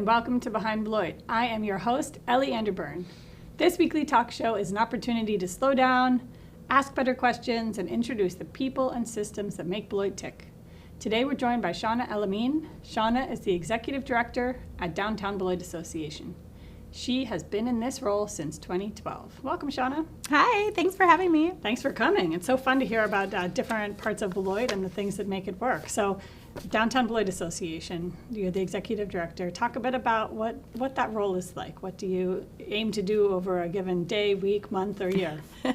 and welcome to Behind Beloit. I am your host, Ellie Anderburn. This weekly talk show is an opportunity to slow down, ask better questions, and introduce the people and systems that make Beloit tick. Today we're joined by Shauna El-Amin. Shauna is the Executive Director at Downtown Beloit Association. She has been in this role since 2012. Welcome, Shauna. Hi, thanks for having me. Thanks for coming. It's so fun to hear about different parts of Beloit and the things that make it work. So, Downtown Beloit Association, you're the Executive Director. Talk a bit about what that role is like. What do you aim to do over a given day, week, month, or year? So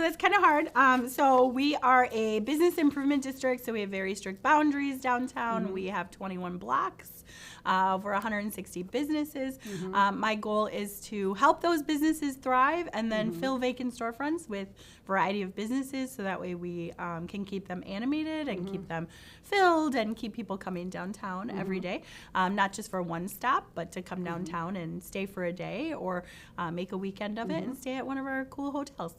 that's kind of hard. So we are a business improvement district, so we have very strict boundaries downtown. We have 21 blocks, over 160 businesses. My goal is to help those businesses thrive and then fill vacant storefronts with variety of businesses, so that way we can keep them animated and keep them filled and keep people coming downtown every day, not just for one stop, but to come downtown and stay for a day or make a weekend of it and stay at one of our cool hotels.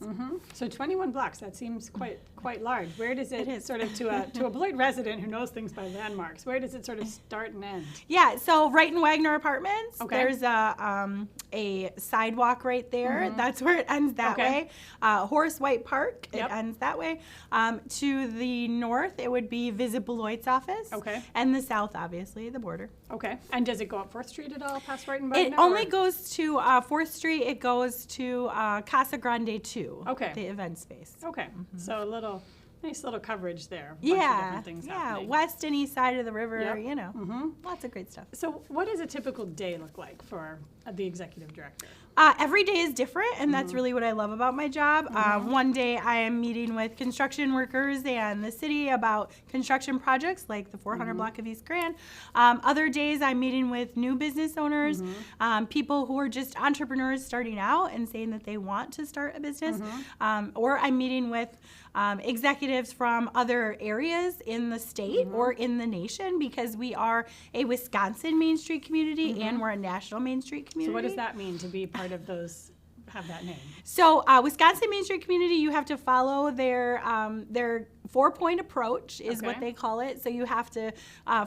So 21 blocks, that seems quite large. Where does it sort of, to a Beloit resident who knows things by landmarks, where does it sort of start and end? Yeah, so right in Wagner Apartments, Okay. there's a sidewalk right there. That's where it ends that way. Horace White Park, it ends that way. To the north, it would be Visit Beloit's office. Okay. And the south, obviously, the border. Okay. And does it go up 4th Street at all, past Brighton? It only goes to 4th Street. It goes to Casa Grande 2, Okay. the event space. Okay. So a nice little coverage there. Yeah, Bunch of different things happening. west and east side of the river, Yep. Lots of great stuff. So what does a typical day look like for the Executive Director? Every day is different, and that's really what I love about my job. One day I am meeting with construction workers and the city about construction projects like the 400 block of East Grand. Other days I'm meeting with new business owners, people who are just entrepreneurs starting out and saying that they want to start a business. Or I'm meeting with executives from other areas in the state or in the nation, because we are a Wisconsin Main Street community and we're a national Main Street community. So what does that mean to be part of those, have that name? So Wisconsin Main Street community, you have to follow their 4-point approach is what they call it. So you have to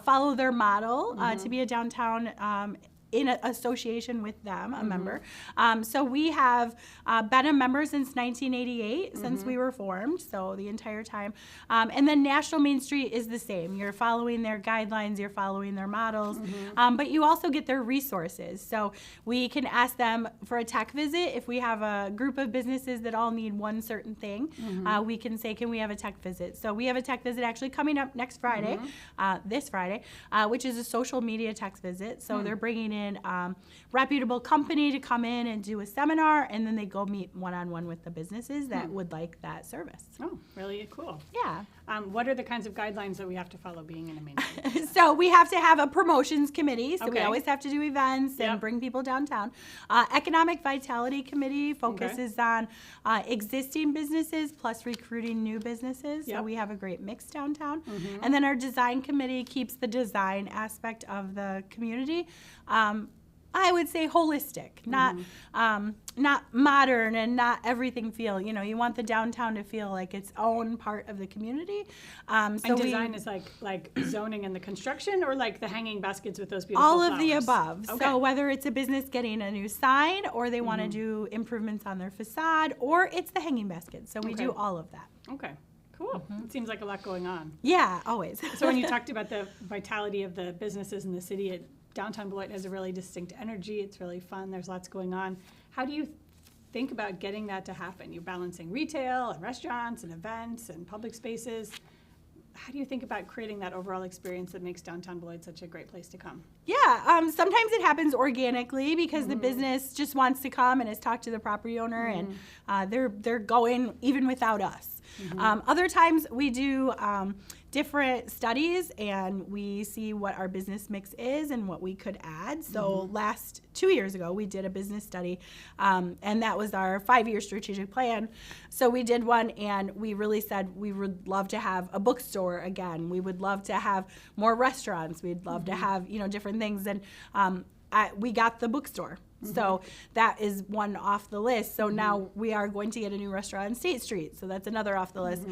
follow their model to be a downtown in association with them, a member. So we have been a member since 1988, since we were formed, so the entire time. And then National Main Street is the same. You're following their guidelines, you're following their models, but you also get their resources. So we can ask them for a tech visit. If we have a group of businesses that all need one certain thing, we can say, can we have a tech visit? So we have a tech visit actually coming up next Friday, this Friday, which is a social media tech visit. So they're bringing in reputable company to come in and do a seminar, and then they go meet one-on-one with the businesses that would like that service. Oh, really cool. Yeah. What are the kinds of guidelines that we have to follow being in a main street? So we have to have a promotions committee. So we Okay. always have to do events and bring people downtown. Economic Vitality Committee focuses on existing businesses plus recruiting new businesses. So we have a great mix downtown. And then our design committee keeps the design aspect of the community, I would say holistic, not modern and not everything feel. You want the downtown to feel like its own part of the community. So and design is like zoning and the construction, or like the hanging baskets with those beautiful all flowers? of the above. Okay. So whether it's a business getting a new sign, or they want to do improvements on their facade, or it's the hanging baskets. So we do all of that. Okay. Cool. It seems like a lot going on. Yeah, always. So when you talked about the vitality of the businesses in the city, Downtown Beloit has a really distinct energy. It's really fun. There's lots going on. How do you think about getting that to happen? You're balancing retail and restaurants and events and public spaces. How do you think about creating that overall experience that makes Downtown Beloit such a great place to come? Yeah, sometimes it happens organically because the business just wants to come and has talked to the property owner, and they're going even without us. Other times we do different studies, and we see what our business mix is and what we could add. So 2 years ago, we did a business study, and that was our 5-year strategic plan. So we did one, and we really said we would love to have a bookstore again. We would love to have more restaurants. We'd love to have, different things. And we got the bookstore. So that is one off the list. So now we are going to get a new restaurant on State Street. So that's another off the list.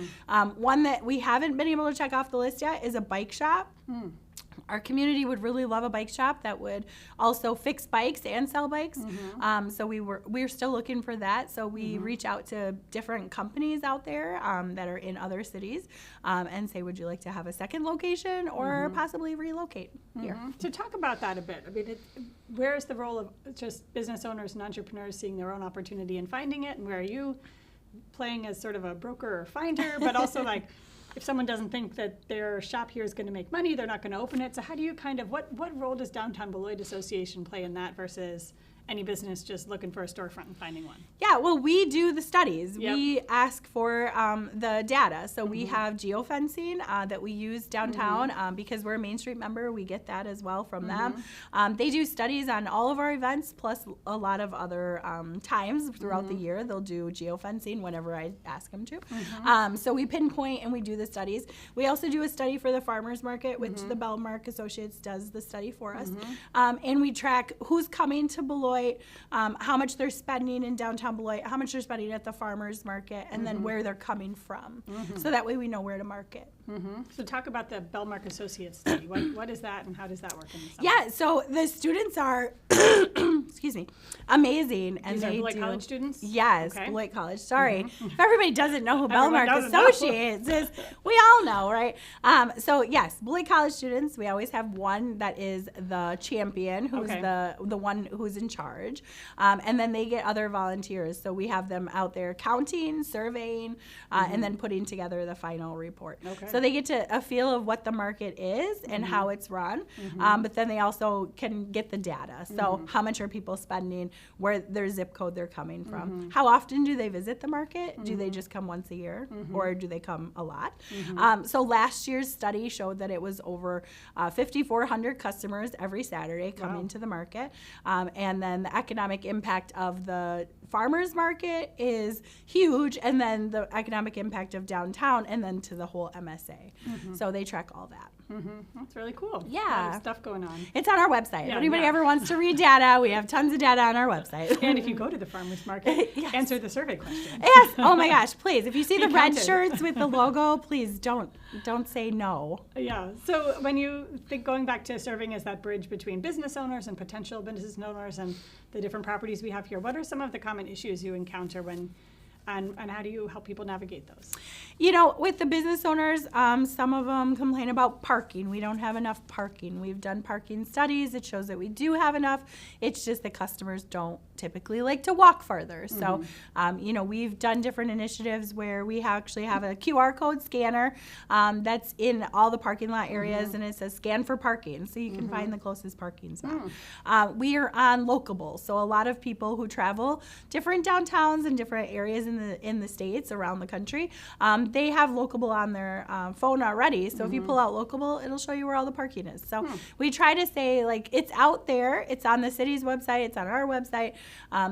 One that we haven't been able to check off the list yet is a bike shop. Our community would really love a bike shop that would also fix bikes and sell bikes. So we're still looking for that. So we reach out to different companies out there that are in other cities and say, would you like to have a second location or possibly relocate here? So talk about that a bit. I mean, where is the role of just business owners and entrepreneurs seeing their own opportunity and finding it, and where are you playing as sort of a broker or finder, but also like, if someone doesn't think that their shop here is going to make money, they're not going to open it. So how do you kind of, what role does Downtown Beloit Association play in that versus any business just looking for a storefront and finding one? Yeah, well, we do the studies. Yep. We ask for the data. So we have geofencing that we use downtown because we're a Main Street member. We get that as well from them. They do studies on all of our events, plus a lot of other times throughout the year. They'll do geofencing whenever I ask them to. So we pinpoint and we do the studies. We also do a study for the farmers market, which the Bellmark Associates does the study for us. And we track who's coming to Beloit, how much they're spending in downtown Beloit, how much they're spending at the farmers market, and then where they're coming from. So that way we know where to market. So talk about the Bellmark Associates study. What is that and how does that work in the summer? Yeah, so the students are, excuse me, amazing. And These are they Beloit do, College students? Yes, Okay. Beloit College. Sorry. If everybody doesn't know who Everyone Bellmark doesn't know. Associates is, we all know, right? So yes, Beloit College students, we always have one that is the champion, who's the one who's in charge. And then they get other volunteers. So we have them out there counting, surveying, and then putting together the final report. So they get to a feel of what the market is and how it's run. But then they also can get the data. So how much are people spending, where their zip code they're coming from. How often do they visit the market? Do they just come once a year or do they come a lot? So last year's study showed that it was over 5,400 customers every Saturday coming to the market. And then the economic impact of the farmers market is huge, and then the economic impact of downtown, and then to the whole MSA. So they track all that. That's really cool. Yeah. A lot of stuff going on. It's on our website. Yeah, if anybody yeah. ever wants to read data, we have tons of data on our website. And if you go to the farmers market, Yes. answer the survey question. Yes. Oh my gosh, please. If you see Be the red counted. shirts with the logo, please don't say no. Yeah. So when you think going back to serving as that bridge between business owners and potential business owners and the different properties we have here, what are some of the common issues you encounter when, and how do you help people navigate those? You know, with the business owners, some of them complain about parking. We don't have enough parking. We've done parking studies. It shows that we do have enough. It's just that customers don't typically like to walk further. So, you know, we've done different initiatives where we actually have a QR code scanner that's in all the parking lot areas, and it says scan for parking, so you can find the closest parking spot. We are on Locable, so a lot of people who travel different downtowns and different areas in the states around the country, they have Locable on their phone already. So if you pull out Locable, it'll show you where all the parking is. So we try to say, like, it's out there. It's on the city's website. It's on our website.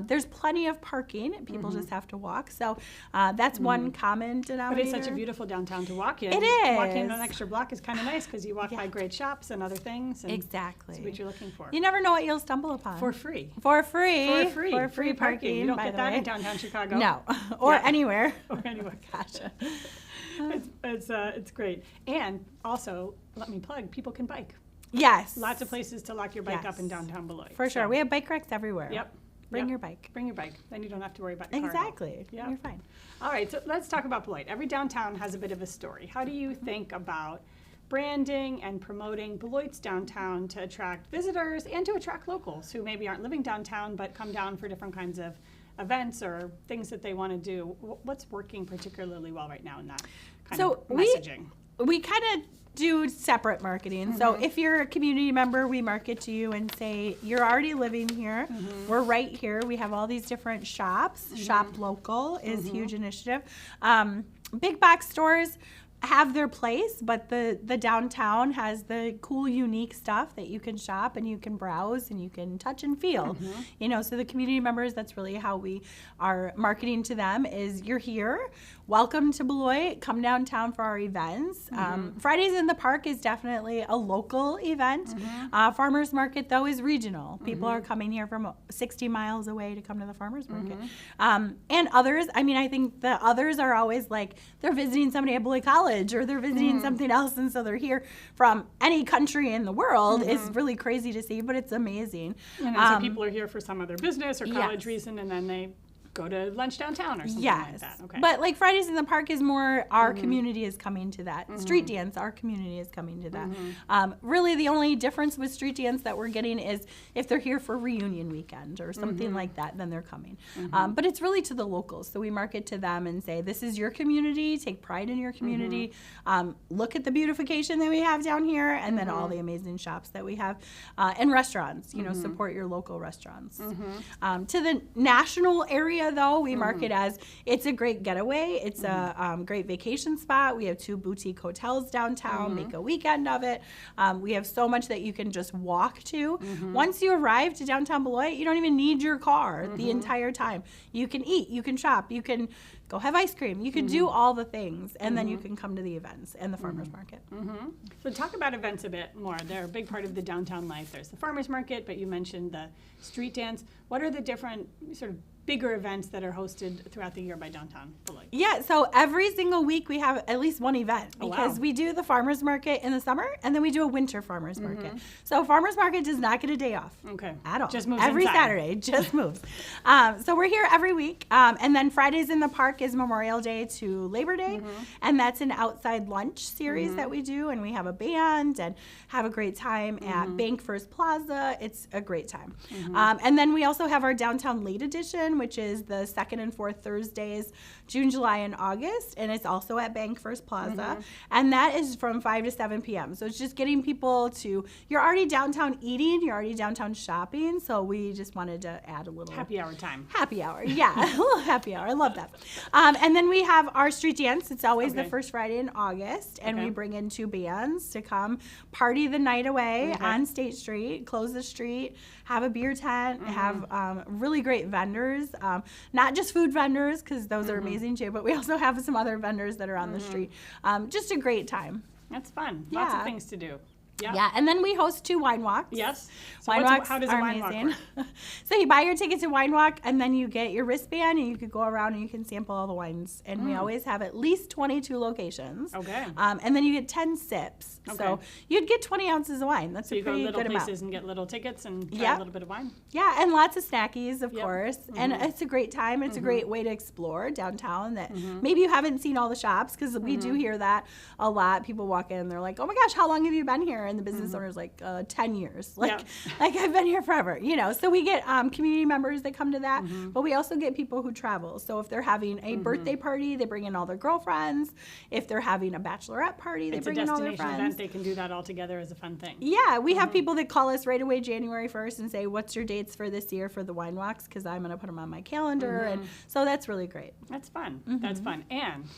There's plenty of parking. People just have to walk. So that's one common But denominator. it's such a beautiful downtown to walk in. It is. Walking an extra block is kind of nice because you walk by great shops and other things. And Exactly. That's what you're looking for. You never know what you'll stumble upon. For free. For free. For free parking. You don't by get the that way. in downtown Chicago. No. Or Yeah. anywhere. Or anywhere. Gotcha. It's great. And also, let me plug, people can bike. Yes. Lots of places to lock your bike up in Yes. downtown Beloit. For sure. So, We have bike racks everywhere. Yep. Bring Yep. your bike. Bring your bike. Then you don't have to worry about your car. Exactly. Yeah. You're fine. All right, so let's talk about Beloit. Every downtown has a bit of a story. How do you think about branding and promoting Beloit's downtown to attract visitors and to attract locals who maybe aren't living downtown but come down for different kinds of events or things that they want to do? What's working particularly well right now in that kind of messaging? We kind of do separate marketing. So if you're a community member, we market to you and say, you're already living here. We're right here. We have all these different shops. Shop local is a huge initiative. Big box stores have their place, but the downtown has the cool, unique stuff that you can shop and you can browse and you can touch and feel. You know, so the community members, that's really how we are marketing to them is you're here. Welcome to Beloit. Come downtown for our events. Fridays in the Park is definitely a local event. Farmers Market, though, is regional. People are coming here from 60 miles away to come to the Farmers Market. And others, I mean, I think the others are always like, they're visiting somebody at Beloit College college or they're visiting something else, and so they're here from any country in the world. It's really crazy to see, but it's amazing. And so people are here for some other business or college reason, and then they go to lunch downtown or something like that. Okay. But like Fridays in the Park is more our community is coming to that. Street dance, our community is coming to that. Really the only difference with street dance that we're getting is if they're here for reunion weekend or something like that, then they're coming. But it's really to the locals. So we market to them and say, this is your community, take pride in your community. Look at the beautification that we have down here, and then all the amazing shops that we have. And restaurants, you know, support your local restaurants. To the national area, though, we market as it's a great getaway. It's a great vacation spot. We have 2 boutique hotels downtown. Make a weekend of it. We have so much that you can just walk to. Once you arrive to downtown Beloit, you don't even need your car the entire time. You can eat, you can shop, you can go have ice cream, you can do all the things, and then you can come to the events and the farmers market. So talk about events a bit more. They're a big part of the downtown life. There's the farmers market, but you mentioned the street dance. What are the different sort of bigger events that are hosted throughout the year by downtown Beloit? Yeah, so every single week we have at least one event because we do the farmers market in the summer, and then we do a winter farmers market. So farmers market does not get a day off at all. Just moves every inside. Saturday, just moves. So we're here every week, and then Fridays in the Park is Memorial Day to Labor Day, and that's an outside lunch series that we do, and we have a band and have a great time at Bank First Plaza. It's a great time. And then we also have our downtown late edition, which is the 2nd and 4th Thursdays, June, July, and August, and it's also at Bank First Plaza, and that is from 5 to 7 p.m. So it's just getting people to, you're already downtown eating, you're already downtown shopping, so we just wanted to add a little happy hour time. Happy hour, yeah, a little happy hour. I love that. And then we have our street dance. It's always the first Friday in August, and we bring in 2 bands to come party the night away on State Street, close the street, have a beer tent, have really great vendors, not just food vendors, because those are amazing too, but we also have some other vendors that are on the street. Just a great time. That's fun. Lots of things to do. Yeah, and then we host 2 wine walks. Yes. So wine walks how does a wine walk work? So you buy your ticket to wine walk, and then you get your wristband, and you could go around and you can sample all the wines. And we always have at least 22 locations. Okay. And then you get 10 sips. Okay. So you'd get 20 ounces of wine. That's a pretty good amount. You go little places and get little tickets and try a little bit of wine. Yeah, and lots of snackies, of course. And it's a great time. It's a great way to explore downtown that maybe you haven't seen all the shops, because we do hear that a lot. People walk in and they're like, oh my gosh, how long have you been here? And the business owner's like, 10 years. Like I've been here forever, you know. So we get community members that come to that, but we also get people who travel. So if they're having a birthday party, they bring in all their girlfriends. If they're having a bachelorette party, they bring in all their friends. Event. They can do that all together as a fun thing. Yeah, we have people that call us right away January 1st and say, what's your dates for this year for the wine walks? Because I'm going to put them on my calendar. And so that's really great. That's fun. That's fun. And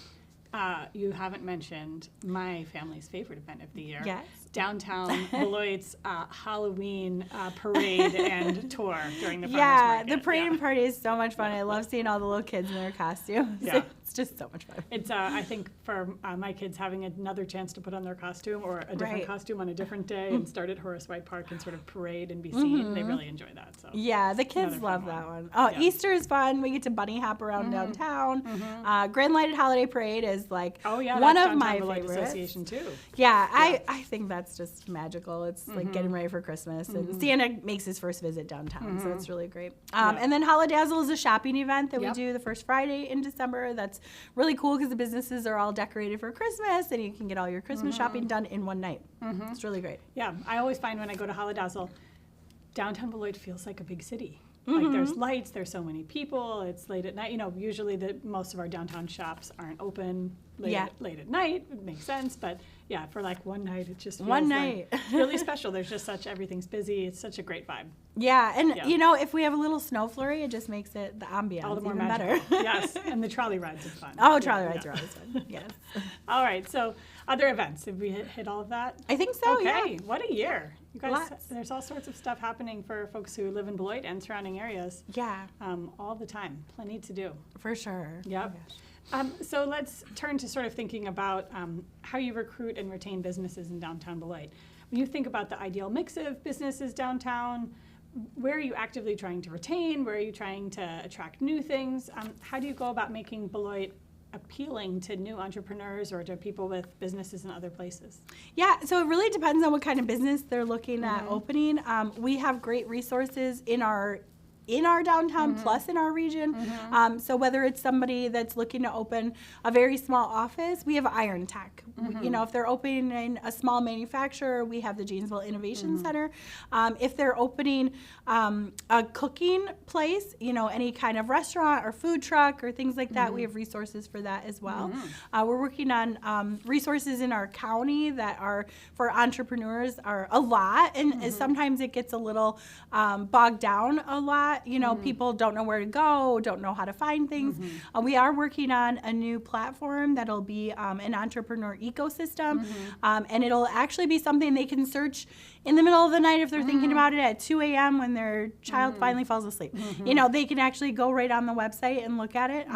you haven't mentioned my family's favorite event of the year. Yes. Downtown Beloit's Halloween parade and tour during the farmers market. Yeah, the parade and party is so much fun. I love seeing all the little kids in their costumes. Yeah. It's just so much fun. It's, I think, for my kids having another chance to put on their costume or a different costume on a different day and start at Horace White Park and sort of parade and be seen, they really enjoy that. So yeah, the kids love that one. Oh, yeah. Easter is fun. We get to bunny hop around downtown. Grand Lighted Holiday Parade is like one of my favorites. Association too. Yeah, I think that's just magical. It's like getting ready for Christmas, and Santa makes his first visit downtown, so it's really great. And then Holidazzle is a shopping event that we do the first Friday in December. That's really cool because the businesses are all decorated for Christmas, and you can get all your Christmas shopping done in one night. It's really great. Yeah, I always find when I go to Holidazzle, downtown Beloit feels like a big city. Like there's lights, there's so many people, it's late at night. You know, usually most of our downtown shops aren't open late at night. It makes sense, but yeah, for like one night, it just feels like really special. There's just everything's busy. It's such a great vibe. Yeah, and you know, if we have a little snow flurry, it just makes it the ambiance all the more even magical. better. Yes, and the trolley rides are fun. Oh, trolley rides are always fun. Yes. All right, so other events. Have we hit all of that? I think so. Okay, what a year. You guys, there's all sorts of stuff happening for folks who live in Beloit and surrounding areas. Yeah. All the time. Plenty to do. For sure. Yep. So let's turn to sort of thinking about how you recruit and retain businesses in downtown Beloit. When you think about the ideal mix of businesses downtown, where are you actively trying to retain? Where are you trying to attract new things? How do you go about making Beloit appealing to new entrepreneurs or to people with businesses in other places? Yeah, so it really depends on what kind of business they're looking at opening. We have great resources in our downtown plus in our region. So whether it's somebody that's looking to open a very small office, we have Iron Tech. You know, if they're opening a small manufacturer, we have the Janesville Innovation Center. If they're opening a cooking place, you know, any kind of restaurant or food truck or things like that, we have resources for that as well. We're working on resources in our county that are for entrepreneurs are a lot, and sometimes it gets a little bogged down a lot. You know, people don't know where to go, don't know how to find things. We are working on a new platform that'll be an entrepreneur ecosystem, and it'll actually be something they can search in the middle of the night if they're thinking about it at 2 a.m. when their child finally falls asleep. You know, they can actually go right on the website and look at it.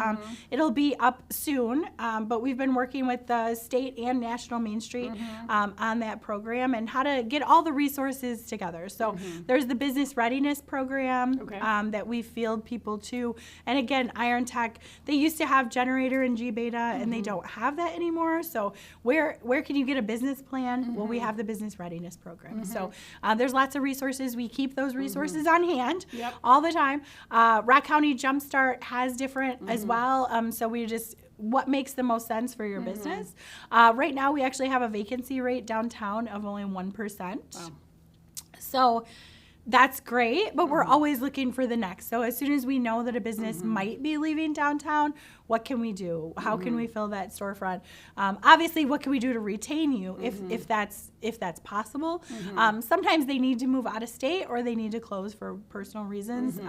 It'll be up soon, but we've been working with the state and National Main Street on that program and how to get all the resources together. So there's the business readiness program that we field people to. And again, Iron Tech, they used to have Generator and G-Beta, and they don't have that anymore. So where can you get a business plan? Well, we have the business readiness program. So there's lots of resources. We keep those resources on hand all the time. Rock County Jumpstart has different as well. So we just what makes the most sense for your business. Right now, we actually have a vacancy rate downtown of only 1%. Wow. So that's great, but we're always looking for the next. So as soon as we know that a business might be leaving downtown, what can we do? How can we fill that storefront? Obviously, what can we do to retain you if that's possible? Sometimes they need to move out of state or they need to close for personal reasons,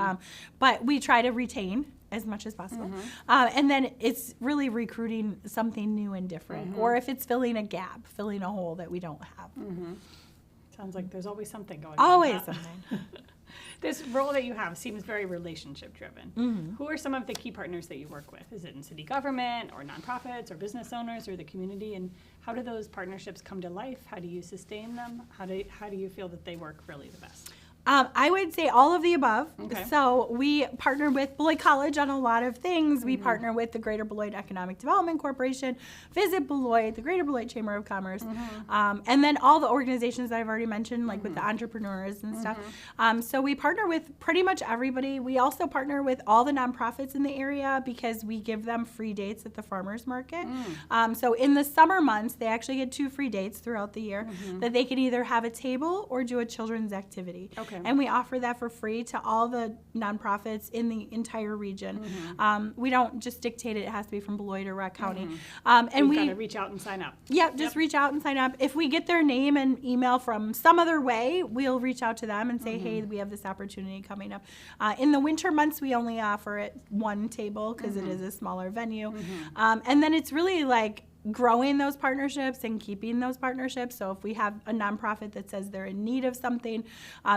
but we try to retain as much as possible. And then it's really recruiting something new and different, or if it's filling a gap, filling a hole that we don't have. Sounds like there's always something going on. Always something. This role that you have seems very relationship driven. Who are some of the key partners that you work with? Is it in city government or nonprofits or business owners or the community? And how do those partnerships come to life? How do you sustain them? How do you feel that they work really the best? I would say all of the above. So we partner with Beloit College on a lot of things. We partner with the Greater Beloit Economic Development Corporation, Visit Beloit, the Greater Beloit Chamber of Commerce, and then all the organizations that I've already mentioned, like with the entrepreneurs and stuff. So we partner with pretty much everybody. We also partner with all the nonprofits in the area because we give them free dates at the farmers market. So in the summer months, they actually get 2 free dates throughout the year that they can either have a table or do a children's activity. And we offer that for free to all the nonprofits in the entire region. We don't just dictate it has to be from Beloit or Rock County. And we got to reach out and sign up. Just reach out and sign up. If we get their name and email from some other way, we'll reach out to them and say, hey, we have this opportunity coming up. In the winter months, we only offer it 1 table because it is a smaller venue. And then it's really like growing those partnerships and keeping those partnerships. So if we have a nonprofit that says they're in need of something,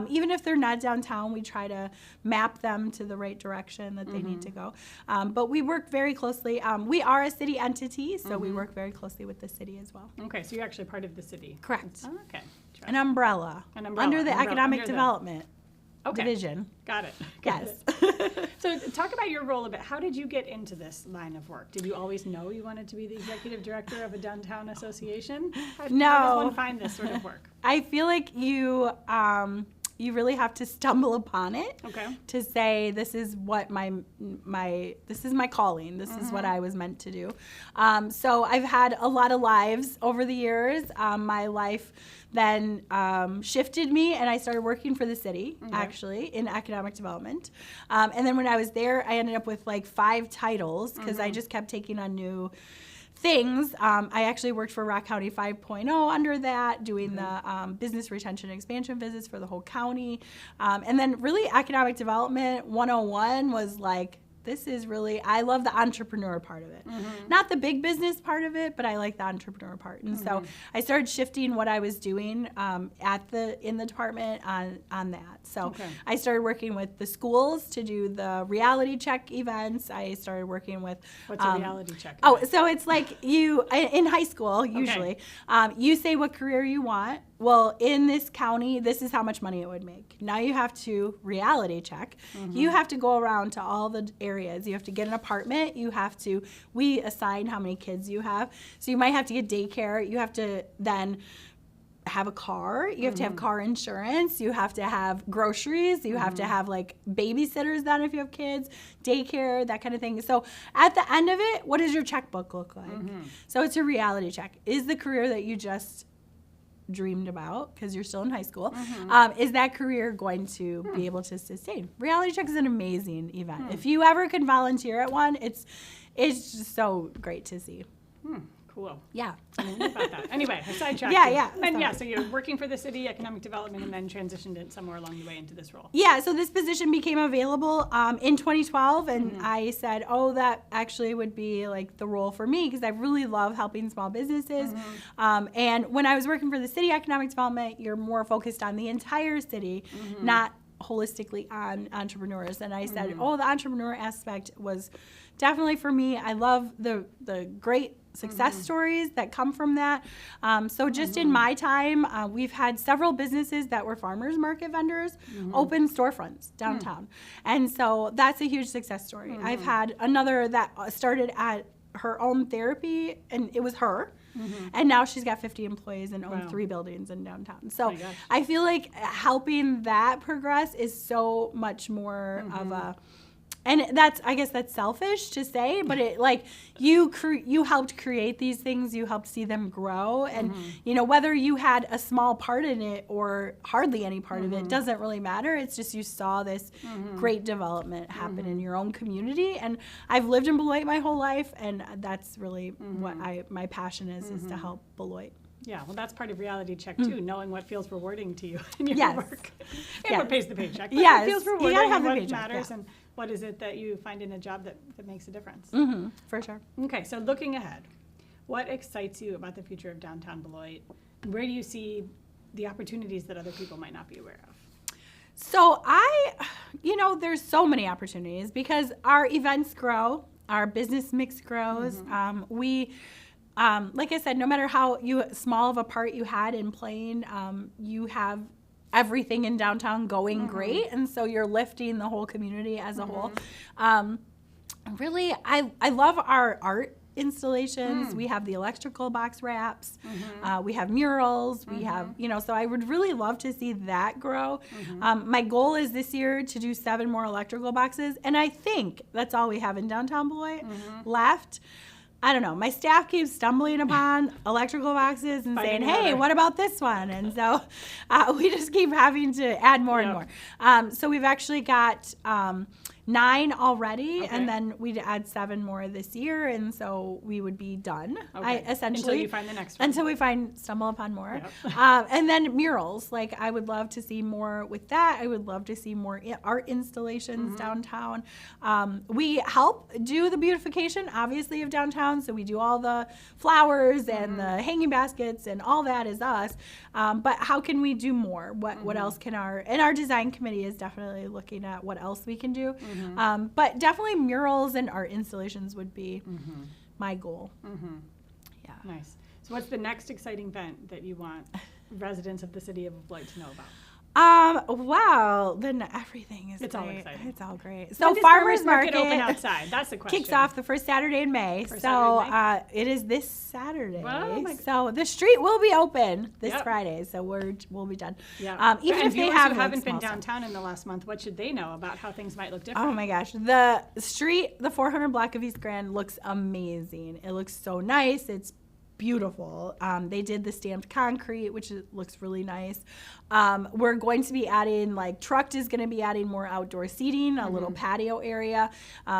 even if they're not downtown, we try to map them to the right direction that they need to go. But we work very closely. We are a city entity, so we work very closely with the city as well. Okay, so you're actually part of the city. Correct. Oh, okay. An umbrella. Under the economic development division. Got it. Yes. So talk about your role a bit. How did you get into this line of work? Did you always know you wanted to be the executive director of a downtown association? How does one find this sort of work? I feel like you really have to stumble upon it to say this is what this is my calling. This is what I was meant to do. So I've had a lot of lives over the years. My life then shifted me, and I started working for the city, actually, in economic development. And then when I was there, I ended up with like 5 titles because I just kept taking on new things. I actually worked for Rock County 5.0 under that, doing the business retention and expansion visits for the whole county. And then really economic development 101 was like, this is really, I love the entrepreneur part of it. Not the big business part of it, but I like the entrepreneur part. And so I started shifting what I was doing in the department on that. So I started working with the schools to do the reality check events. I started working with... What's a reality check? So it's like you, in high school, usually, you say what career you want, well, in this county, this is how much money it would make. Now you have to reality check. You have to go around to all the areas. You have to get an apartment. We assign how many kids you have. So you might have to get daycare. You have to then have a car. You have to have car insurance. You have to have groceries. You have to have like babysitters then if you have kids, daycare, that kind of thing. So at the end of it, what does your checkbook look like? So it's a reality check. Is the career that you just dreamed about, because you're still in high school, is that career going to be able to sustain? Reality check is an amazing event. If you ever can volunteer at one, it's just so great to see. Cool. Yeah. I didn't know about that. Anyway, I sidetracked. Yeah. And so you're working for the city, economic development, and then transitioned it somewhere along the way into this role. Yeah, so this position became available in 2012, and I said, oh, that actually would be like the role for me, because I really love helping small businesses. And when I was working for the city economic development, you're more focused on the entire city, not holistically on entrepreneurs. And I said, oh, the entrepreneur aspect was definitely for me. I love the great success stories that come from that. So just in my time, we've had several businesses that were farmers market vendors open storefronts downtown. And so that's a huge success story. I've had another that started at her own therapy, and it was her. And now she's got 50 employees and owns 3 buildings in downtown. So I feel like helping that progress is so much more of a, and I guess that's selfish to say, but it like you helped create these things, you helped see them grow, and whether you had a small part in it or hardly any part of it doesn't really matter. It's just you saw this great development happen in your own community, and I've lived in Beloit my whole life, and that's really what my passion is to help Beloit. Yeah, well, that's part of reality check too, knowing what feels rewarding to you in your work. And what pays the paycheck. But what feels rewarding, you gotta have and what matters, and what is it that you find in a job that makes a difference. For sure. Okay, so looking ahead, what excites you about the future of downtown Beloit? Where do you see the opportunities that other people might not be aware of? So there's so many opportunities because our events grow, our business mix grows. Like I said, no matter how small of a part you had in playing, you have everything in downtown going great, and so you're lifting the whole community as a whole. Really, I love our art installations. We have the electrical box wraps. We have murals. We have, so I would really love to see that grow. My goal is this year to do 7 more electrical boxes, and I think that's all we have in downtown Beloit left. I don't know. My staff keeps stumbling upon electrical boxes and saying, hey, what about this one? And so we just keep having to add more and more. So we've actually got 9 already, and then we'd add 7 more this year, and so we would be done. Essentially, until you find the next one. Until we stumble upon more. And then murals. Like, I would love to see more with that. I would love to see more art installations downtown. We help do the beautification, obviously, of downtown, so we do all the flowers and the hanging baskets, and all that is us. But how can we do more? What else can our design committee is definitely looking at what else we can do. But definitely murals and art installations would be my goal. Yeah. Nice. So what's the next exciting event that you want residents of the city of Beloit to know about? Wow, then everything is great. All exciting. It's all great. So farmers market open outside? That's the question. Kicks off the first Saturday in May. It is this Saturday. Wow, so the street will be open this Friday. So we'll be done. Yeah. Even if they haven't been downtown in the last month, what should they know about how things might look different? Oh my gosh, the street, the 400 block of East Grand looks amazing. It looks so nice. It's beautiful. They did the stamped concrete, which looks really nice. We're going to be adding, Truct is going to be adding more outdoor seating, a little patio area.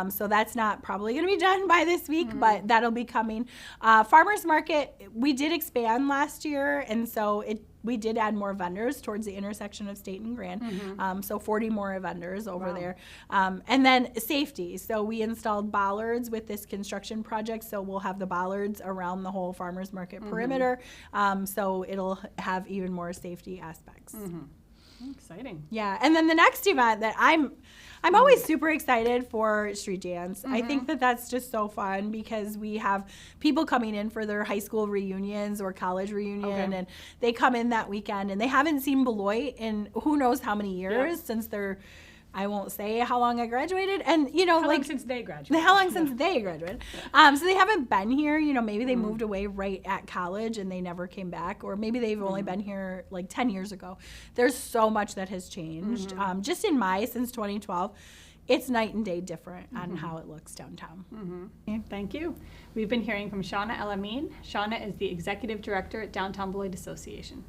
So that's not probably going to be done by this week, but that'll be coming. Farmers Market, we did expand last year, and so we did add more vendors towards the intersection of State and Grand. So 40 more vendors over there. And then safety. So we installed bollards with this construction project. So we'll have the bollards around the whole farmers market perimeter. So it'll have even more safety aspects. Exciting. Yeah, and then the next event that I'm always super excited for street dance. I think that that's just so fun because we have people coming in for their high school reunions or college reunion, and they come in that weekend and they haven't seen Beloit in who knows how many years since they're. I won't say how long I graduated, and How long since they graduated? How long since they graduated? So they haven't been here. Maybe they moved away right at college and they never came back, or maybe they've only been here like 10 years ago. There's so much that has changed. Just in since 2012, it's night and day different on how it looks downtown. Okay, thank you. We've been hearing from Shauna El-Amin. Shauna is the Executive Director at Downtown Beloit Association.